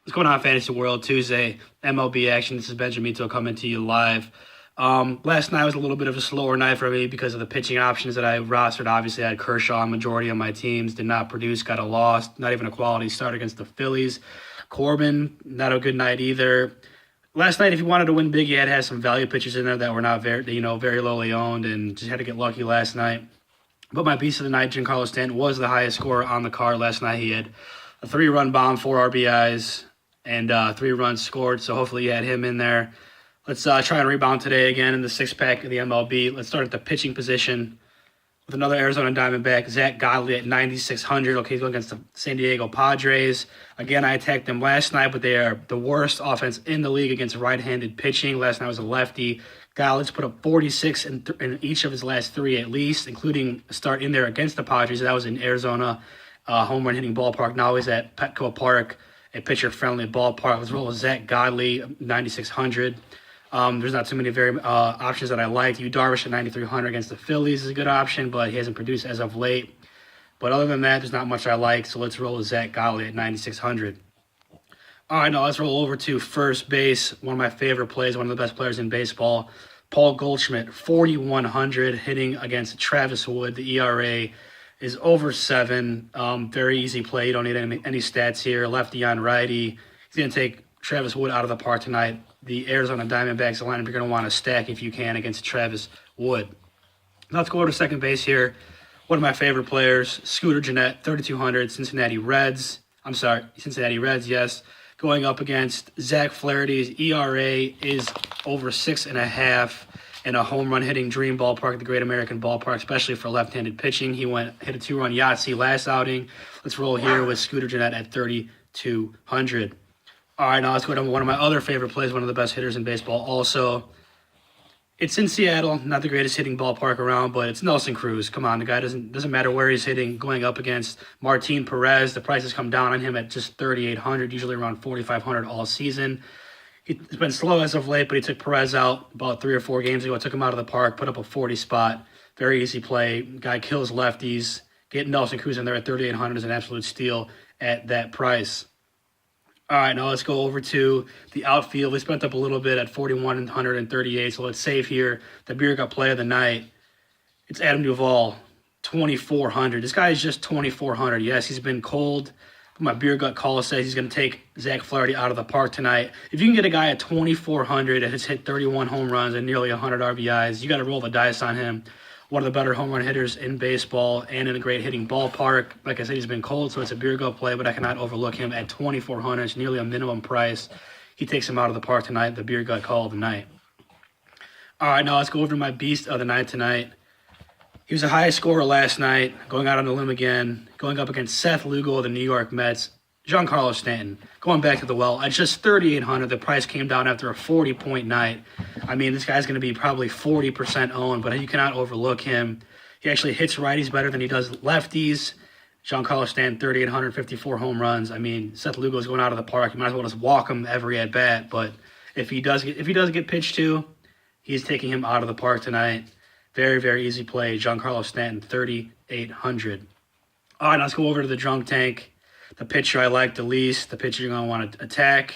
What's going on, Fantasy World? Tuesday, MLB action. This is Benjamito coming to you live. Last night was a little bit of a slower night for me because of the pitching options that I rostered. Obviously, I had Kershaw on majority of my teams, did not produce, got a loss, not even a quality start against the Phillies. Corbin, not a good night either. Last night, if you wanted to win big, you had to have some value pitchers in there that were not very lowly owned, and just had to get lucky last night. But my beast of the night, Giancarlo Stanton, was the highest scorer on the card last night. He had a 3-run bomb, 4 RBIs, and 3 runs scored. So hopefully you had him in there. Let's try and rebound today again in the six-pack of the MLB. Let's start at the pitching position with another Arizona Diamondback, Zach Godley at 9,600. Okay, he's going against the San Diego Padres. Again, I attacked them last night, but they are the worst offense in the league against right-handed pitching. Last night was a lefty. Godley's put up 46 in each of his last 3 at least, including a start in there against the Padres. That was in Arizona, home run hitting ballpark. Now he's at Petco Park, a pitcher-friendly ballpark. Let's roll with Zach Godley, 9,600. There's not too many options that I like. Yu Darvish at 9,300 against the Phillies is a good option, but he hasn't produced as of late. But other than that, there's not much I like, so let's roll with Zach Godley at 9,600. All right, now let's roll over to first base. One of my favorite plays, one of the best players in baseball, Paul Goldschmidt, 4,100, hitting against Travis Wood. The ERA is over 7. Very easy play. You don't need any stats here. Lefty on righty. He's going to take Travis Wood out of the park tonight. The Arizona Diamondbacks lineup you're going to want to stack if you can against Travis Wood. Let's go over to second base here. One of my favorite players, Scooter Gennett, 3,200, Cincinnati Reds, yes. Going up against Zach Flaherty's ERA is over 6.5 in a home run hitting dream ballpark, the Great American Ballpark, especially for left-handed pitching. He hit a 2-run Yahtzee last outing. Let's roll here with Scooter Gennett at 3,200. All right, now let's go to one of my other favorite plays, one of the best hitters in baseball also. It's in Seattle, not the greatest hitting ballpark around, but it's Nelson Cruz. Come on, the guy doesn't matter where he's hitting. Going up against Martin Perez, the price has come down on him at just 3,800, usually around 4,500 all season. He's been slow as of late, but he took Perez out about 3 or 4 games ago. Took him out of the park, put up a 40 spot. Very easy play. Guy kills lefties. Getting Nelson Cruz in there at 3,800 is an absolute steal at that price. All right, now let's go over to the outfield. We spent up a little bit at 4,138, so let's save here the beer gut play of the night. It's Adam Duvall, 2,400. This guy is just 2,400. Yes, he's been cold, but my beer gut call says he's going to take Zach Flaherty out of the park tonight. If you can get a guy at 2,400 that has hit 31 home runs and nearly 100 RBIs, you got to roll the dice on him. One of the better home run hitters in baseball and in a great hitting ballpark. Like I said, he's been cold, so it's a beer gut play, but I cannot overlook him at 2,400. It's nearly a minimum price. He takes him out of the park tonight, the beer gut call of the night. All right, now let's go over to my beast of the night tonight. He was the highest scorer last night, going out on the limb again, going up against Seth Lugo of the New York Mets. Giancarlo Stanton, going back to the well, at just 3,800. The price came down after a 40-point night. I mean, this guy's going to be probably 40% owned, but you cannot overlook him. He actually hits righties better than he does lefties. Giancarlo Stanton, 3,854 home runs. I mean, Seth Lugo's going out of the park. You might as well just walk him every at bat. But if he does get pitched to, he's taking him out of the park tonight. Very, very easy play. Giancarlo Stanton, 3,800. All right, let's go over to the drunk tank. The pitcher I like the least, the pitcher you're going to want to attack.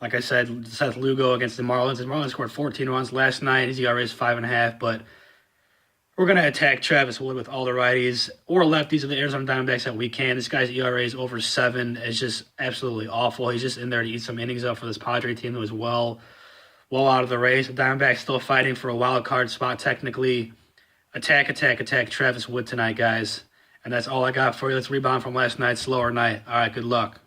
Like I said, Seth Lugo against the Marlins. The Marlins scored 14 runs last night. His ERA is 5.5, but we're going to attack Travis Wood with all the righties or lefties of the Arizona Diamondbacks that we can. This guy's ERA is over 7. It's just absolutely awful. He's just in there to eat some innings up for this Padre team that was well out of the race. The Diamondbacks still fighting for a wild card spot technically. Attack Travis Wood tonight, guys. And that's all I got for you. Let's rebound from last night's slower night. All right, good luck.